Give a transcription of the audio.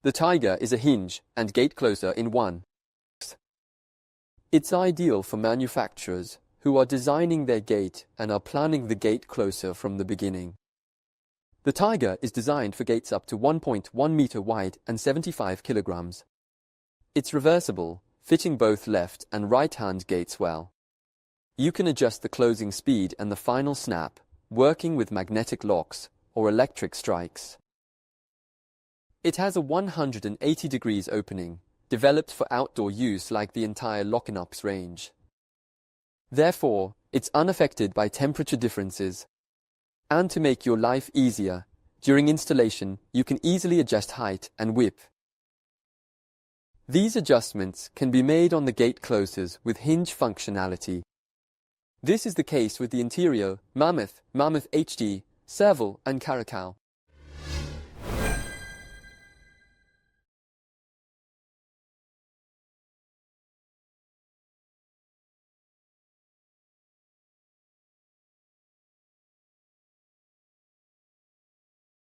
The Tiger is a hinge and gate closer in one. It's ideal for manufacturers who are designing their gate and are planning the gate closer from the beginning. The Tiger is designed for gates up to 1.1 meter wide and 75 kilograms. It's reversible, fitting both left and right-hand gates well. You can adjust the closing speed and the final snap, working with magnetic locks or electric strikes. It has a 180 degrees opening, developed for outdoor use like the entire Locinox range. Therefore, it's unaffected by temperature differences. And to make your life easier, during installation, you can easily adjust height and width. These adjustments can be made on the gate closers with hinge functionality. This is the case with the interior Mammoth, Mammoth HD, Serval and Caracal.